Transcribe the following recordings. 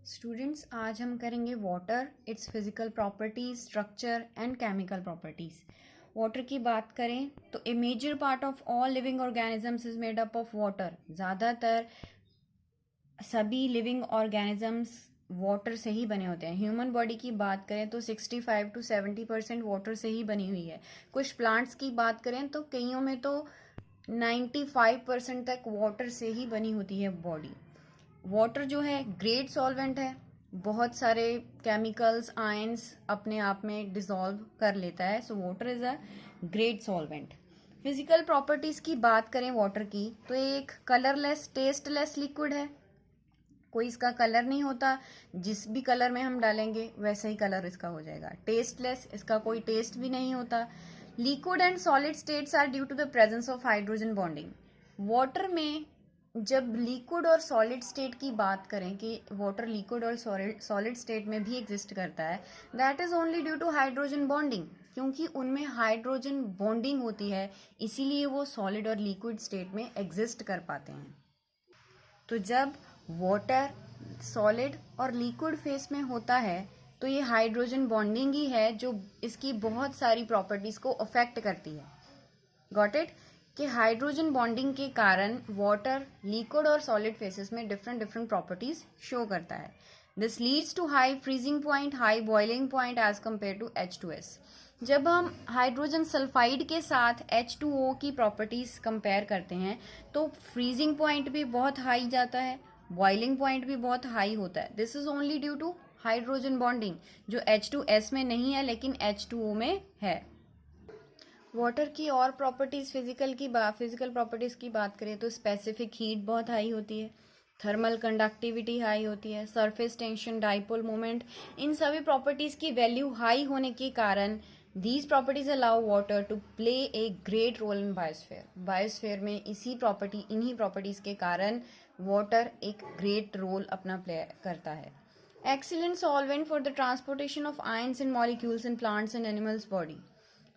Students, आज हम करेंगे water, its physical properties, structure and chemical properties. Water की बात करें तो a major part of all living organisms is made up of water. ज़्यादातर सभी लिविंग ऑर्गेनिजम्स वाटर से ही बने होते हैं। ह्यूमन बॉडी की बात करें तो 65 to 70% वाटर से ही बनी हुई है। कुछ प्लांट्स की बात करें तो कईयों में तो 95% तक वाटर से ही बनी होती है बॉडी। वाटर जो है ग्रेट सॉल्वेंट है, बहुत सारे केमिकल्स आयंस अपने आप में डिसॉल्व कर लेता है। So water is a great solvent. Physical properties की बात करें वाटर की तो एक कलरलेस टेस्टलेस लिक्विड है। कोई इसका कलर नहीं होता, जिस भी कलर में हम डालेंगे वैसा ही कलर इसका हो जाएगा। टेस्टलेस, इसका कोई टेस्ट भी नहीं होता। Liquid and solid states are due to the presence of hydrogen bonding. Water में जब लिक्विड और सॉलिड स्टेट की बात करें कि वाटर लिक्विड और सॉलिड स्टेट में भी एग्जिस्ट करता है, that is only due to hydrogen bonding. क्योंकि उनमें हाइड्रोजन बॉन्डिंग होती है, इसीलिए वो सॉलिड और लिक्विड स्टेट में एग्जिस्ट कर पाते हैं। तो जब वाटर सॉलिड और लिक्विड फेस में होता है तो ये हाइड्रोजन बॉन्डिंग ही है जो इसकी बहुत सारी प्रॉपर्टीज को अफेक्ट करती है। Got it? कि हाइड्रोजन बॉन्डिंग के कारण वाटर लिक्विड और सॉलिड फेसेस में डिफरेंट डिफरेंट प्रॉपर्टीज शो करता है। This leads to high freezing point, high boiling point as compare to H2S। जब हम हाइड्रोजन सल्फाइड के साथ H2O की प्रॉपर्टीज कंपेयर करते हैं तो फ्रीजिंग पॉइंट भी बहुत हाई जाता है, बॉइलिंग पॉइंट भी बहुत हाई होता है। This is only due to hydrogen bonding, जो H2S में नहीं है लेकिन H2O में है। वाटर की और प्रॉपर्टीज फिजिकल प्रॉपर्टीज की बात करें तो स्पेसिफिक हीट बहुत हाई होती है, थर्मल कंडक्टिविटी हाई होती है, सरफेस टेंशन, डाइपोल मोमेंट, इन सभी प्रॉपर्टीज की वैल्यू हाई होने के कारण these properties allow water to play a great role in biosphere. Biosphere में इन्हीं प्रॉपर्टीज के कारण वाटर एक ग्रेट रोल अपना प्ले करता है। Excellent solvent for the transportation of ions in molecules in plants and animals body.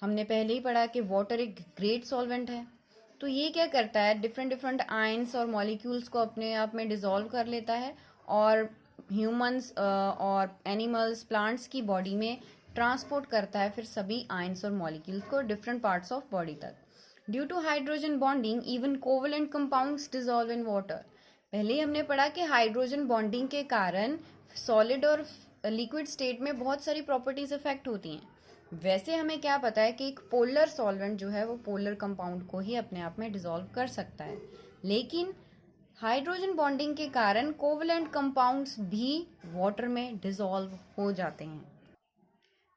हमने पहले ही पढ़ा कि वाटर एक ग्रेट सॉल्वेंट है। तो ये क्या करता है, डिफरेंट डिफरेंट आयंस और मॉलिक्यूल्स को अपने आप में डिसॉल्व कर लेता है और ह्यूमंस और एनिमल्स, प्लांट्स की बॉडी में ट्रांसपोर्ट करता है फिर सभी आयंस और मॉलिक्यूल्स को डिफरेंट पार्ट्स ऑफ बॉडी तक। Due to hydrogen bonding even covalent compounds dissolve in water. पहले ही हमने पढ़ा कि हाइड्रोजन बॉन्डिंग के कारण सॉलिड और लिक्विड स्टेट में बहुत सारी प्रॉपर्टीज इफेक्ट होती हैं। वैसे हमें क्या पता है कि एक पोलर सॉल्वेंट जो है वो पोलर कंपाउंड को ही अपने आप में डिसॉल्व कर सकता है, लेकिन हाइड्रोजन बॉन्डिंग के कारण कोवेलेंट कंपाउंड्स भी वाटर में डिसॉल्व हो जाते हैं।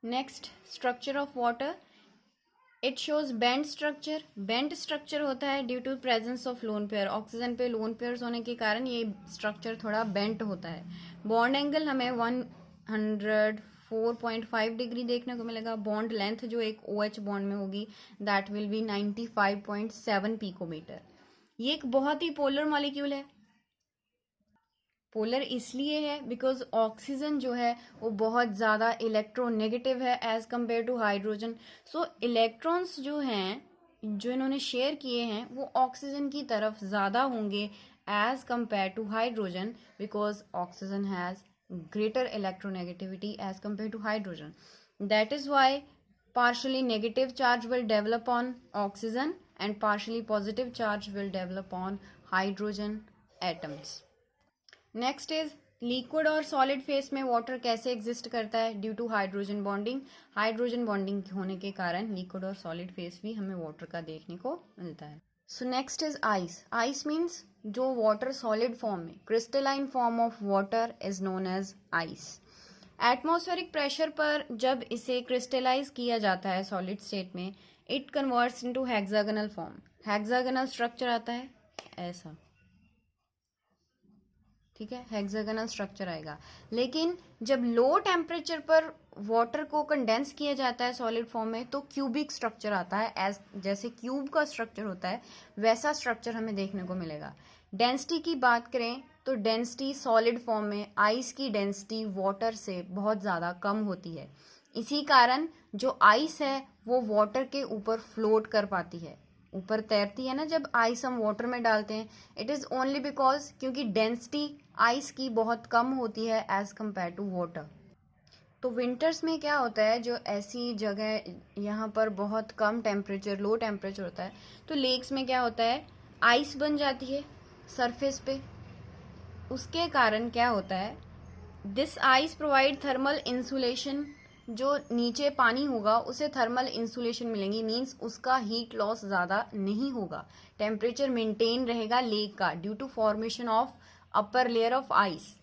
Next, structure of water. It shows bent structure. Bent structure होता है due to presence of lone pair. Oxygen पे लोन पेयर्स होने के कारण ये स्ट्रक्चर थोड़ा बेंट होता है। बॉन्ड एंगल हमें 104.5 डिग्री देखने को मिलेगा। बॉन्ड लेंथ जो एक OH बॉन्ड में होगी दैट विल बी 95.7 पिकोमीटर। ये एक बहुत ही पोलर मॉलिक्यूल है। पोलर इसलिए है बिकॉज ऑक्सीजन जो है वो बहुत ज़्यादा इलेक्ट्रोनेगेटिव है as compare to hydrogen. So electrons जो हैं जो इन्होंने शेयर किए हैं वो ऑक्सीजन की तरफ ज़्यादा होंगे as compare to hydrogen, because oxygen has greater electronegativity as compared to hydrogen. That is why partially negative charge will develop on oxygen and partially positive charge will develop on hydrogen atoms. Next is liquid और solid phase में water कैसे exist करता है due to hydrogen bonding. Hydrogen bonding होने के कारण liquid और solid face भी हमें वाटर का देखने को मिलता है। So next is ice. Ice means जो वाटर सॉलिड फॉर्म में, crystalline form of water is known as ice. Atmospheric pressure पर जब इसे क्रिस्टलाइज किया जाता है सॉलिड स्टेट में, it converts into hexagonal form. Hexagonal structure आता है ऐसा, ठीक है, हेक्सागोनल स्ट्रक्चर आएगा। लेकिन जब लो टेम्परेचर पर वाटर को कंडेंस किया जाता है सॉलिड फॉर्म में तो क्यूबिक स्ट्रक्चर आता है। एज जैसे क्यूब का स्ट्रक्चर होता है वैसा स्ट्रक्चर हमें देखने को मिलेगा। डेंसिटी की बात करें तो डेंसिटी सॉलिड फॉर्म में आइस की डेंसिटी वाटर से बहुत ज़्यादा कम होती है। इसी कारण जो आइस है वो वाटर के ऊपर फ्लोट कर पाती है, ऊपर तैरती है ना जब आइस हम वाटर में डालते हैं। इट इज़ ओनली बिकॉज क्योंकि डेंसिटी आइस की बहुत कम होती है एज कम्पेयर टू वाटर। तो विंटर्स में क्या होता है, जो ऐसी जगह यहाँ पर बहुत कम टेम्परेचर, लो टेम्परेचर होता है, तो लेक्स में क्या होता है, आइस बन जाती है सरफेस पे। उसके कारण क्या होता है, this ice provide thermal insulation, जो नीचे पानी होगा उसे थर्मल इंसुलेशन मिलेंगी, मीन्स उसका हीट लॉस ज़्यादा नहीं होगा, टेम्परेचर मेंटेन रहेगा लेक का due to formation of upper layer of ice.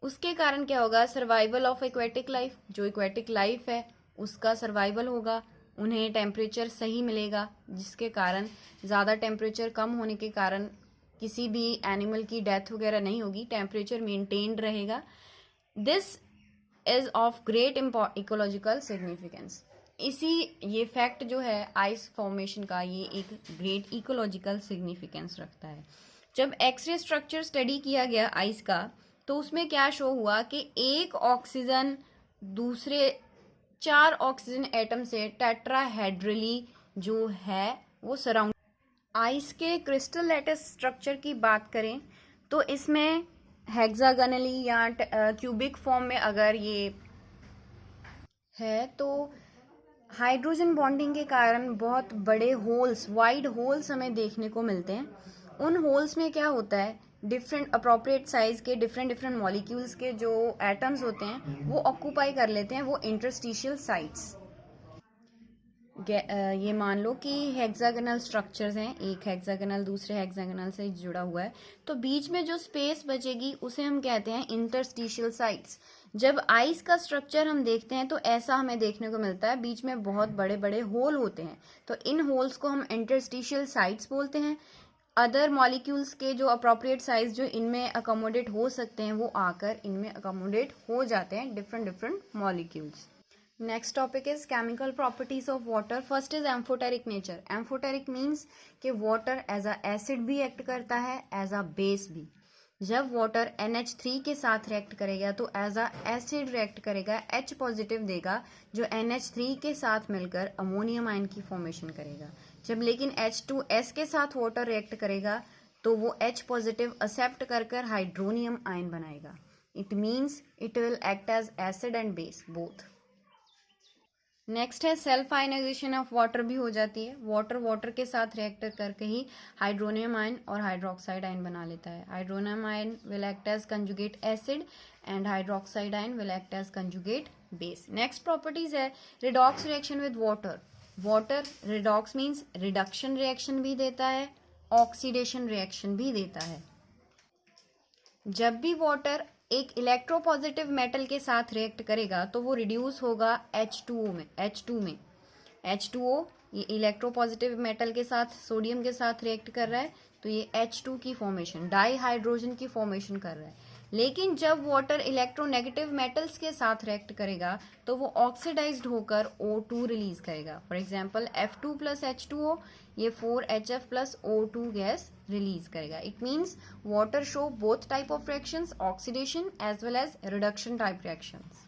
उसके कारण क्या होगा, सर्वाइवल ऑफ एक्वेटिक लाइफ, जो एक्वेटिक लाइफ है उसका सर्वाइवल होगा, उन्हें टेम्परेचर सही मिलेगा, जिसके कारण ज़्यादा टेम्परेचर कम होने के कारण किसी भी एनिमल की डेथ वगैरह नहीं होगी, टेम्परेचर मेंटेन्ड रहेगा। This is of great ecological significance. ये फैक्ट जो है आइस फॉर्मेशन का, ये एक ग्रेट इकोलॉजिकल सिग्निफिकेंस रखता है। जब एक्सरे स्ट्रक्चर स्टडी किया गया आइस का, तो उसमें क्या शो हुआ कि एक ऑक्सीजन दूसरे 4 ऑक्सीजन एटम से टेट्राहेड्रली जो है वो सराउंड। आइस के क्रिस्टल लैटिस स्ट्रक्चर की बात करें तो इसमें हेक्सागोनली या क्यूबिक फॉर्म में अगर ये है, तो हाइड्रोजन बॉन्डिंग के कारण बहुत बड़े होल्स, वाइड होल्स हमें देखने को मिलते हैं। उन होल्स में क्या होता है, डिफरेंट अप्रोप्रिएट साइज के डिफरेंट मॉलिक्यूल्स के जो एटम्स होते हैं वो ऑक्यूपाई कर लेते हैं वो इंटरस्टिशियल साइट्स। ये मान लो कि हेक्सागोनल स्ट्रक्चर्स हैं, एक हेक्सागोनल दूसरे हेक्सागोनल से जुड़ा हुआ है, तो बीच में जो स्पेस बचेगी उसे हम कहते हैं इंटरस्टिशियल साइट्स। जब आइस का स्ट्रक्चर हम देखते हैं तो ऐसा हमें देखने को मिलता है, बीच में बहुत बड़े बड़े होल होते हैं, तो इन होल्स को हम इंटरस्टिशियल साइट्स बोलते हैं। अदर मॉलिक्यूल्स के जो अप्रोप्रिएट साइज जो इनमें अकोमोडेट हो सकते हैं वो आकर इनमें अकोमोडेट हो जाते हैं, different molecules. Next topic is chemical properties of water. First is amphoteric nature. Amphoteric means कि वाटर एज अ एसिड भी एक्ट करता है, एज अ बेस भी। जब वाटर NH3 के साथ रिएक्ट करेगा तो एज अ एसिड रिएक्ट करेगा, H पॉजिटिव देगा, जो NH3 के साथ मिलकर अमोनियम आयन की फॉर्मेशन करेगा। जब लेकिन H2S के साथ वाटर रिएक्ट करेगा तो वो H पॉजिटिव एक्सेप्ट कर हाइड्रोनियम आयन बनाएगा। It means it will act as acid and base both. Next है सेल्फ आयनाइजेशन ऑफ वाटर भी हो जाती है। वाटर के साथ रिएक्ट करके ही हाइड्रोनियम आयन और हाइड्रोक्साइड आयन बना लेता है। Hydronium ion will act as conjugate acid and hydroxide ion will act as conjugate base. Next properties है redox reaction with water redox means reduction reaction भी देता है, ऑक्सीडेशन रिएक्शन भी देता है। जब भी वाटर एक इलेक्ट्रोपॉजिटिव मेटल के साथ रिएक्ट करेगा तो वो रिड्यूस होगा H2O में। H2O ये इलेक्ट्रोपॉजिटिव मेटल के साथ, सोडियम के साथ रिएक्ट कर रहा है, तो ये H2 की फॉर्मेशन, डाई हाइड्रोजन की फॉर्मेशन कर रहा है। लेकिन जब वाटर इलेक्ट्रोनेगेटिव मेटल्स के साथ रिएक्ट करेगा तो वो ऑक्सीडाइज्ड होकर O2 रिलीज करेगा। For example F2 plus H2O, ये 4HF plus O2 gas release करेगा। It means water show both type of reactions, oxidation as well as reduction type reactions.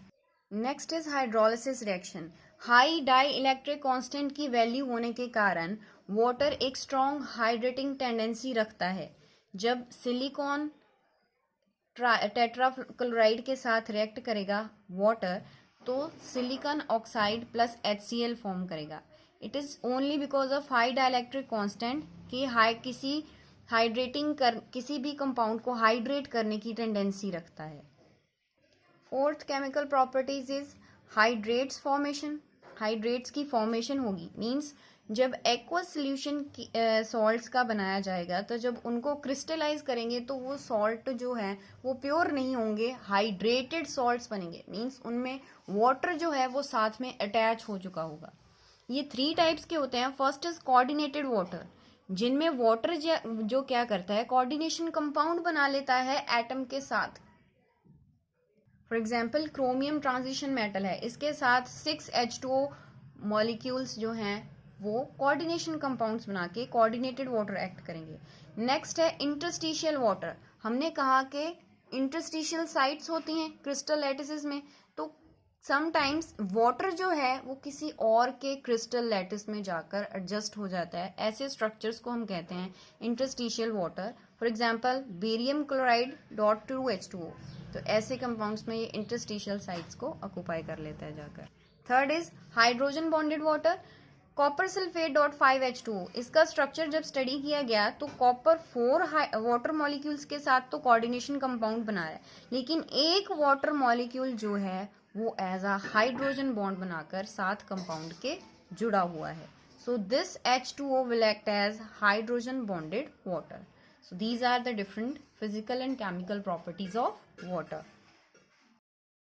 Next is hydrolysis reaction. High dielectric constant की value होने के कारण water एक strong hydrating tendency रखता है। जब silicon tetrachloride के साथ रिएक्ट करेगा वाटर, तो silicon oxide plus HCl form करेगा। It is only because of high dielectric constant कि किसी भी कंपाउंड को हाइड्रेट करने की टेंडेंसी रखता है। Fourth chemical properties is hydrates formation. Hydrates की फॉर्मेशन होगी मीन्स जब एक्वस सोल्यूशन सॉल्ट्स का बनाया जाएगा तो जब उनको क्रिस्टलाइज करेंगे तो वो सॉल्ट जो है वो प्योर नहीं होंगे, हाइड्रेटेड सॉल्ट्स बनेंगे, मीन्स उनमें वाटर जो है वो साथ में अटैच हो चुका होगा। ये 3 टाइप्स के होते हैं। फर्स्ट इज कोऑर्डिनेटेड वाटर, जिनमें वाटर जो क्या करता है, कोऑर्डिनेशन कंपाउंड बना लेता है एटम के साथ। For example chromium transition metal है, इसके साथ 6H2O मॉलिक्यूल्स जो हैं वो कोऑर्डिनेशन कंपाउंड्स बना के कोऑर्डिनेटेड वाटर एक्ट करेंगे। नेक्स्ट है इंटरस्टिशियल वाटर। हमने कहा कि इंटरस्टिशियल साइट्स होती हैं क्रिस्टल लैटिसेस में, तो समटाइम्स वाटर जो है वो किसी और के क्रिस्टल लैटिस में जाकर एडजस्ट हो जाता है। ऐसे स्ट्रक्चर्स को हम कहते हैं interstitial water. For example barium chloride dot 2H2O, तो ऐसे कंपाउंड्स में ये इंटरस्टिशियल साइट्स को ऑक्यूपाई कर लेता है जाकर। Third is hydrogen bonded water, copper sulphate dot 5H2O। इसका स्ट्रक्चर जब स्टडी किया गया तो कॉपर 4 वाटर मॉलिक्यूल्स के साथ तो कोऑर्डिनेशन कंपाउंड बना रहा है, लेकिन एक वाटर मॉलिक्यूल जो है वो एज अ हाइड्रोजन बॉन्ड बनाकर साथ कंपाउंड के जुड़ा हुआ है। So this H2O will act as hydrogen bonded water. So these are the different physical and chemical properties of water.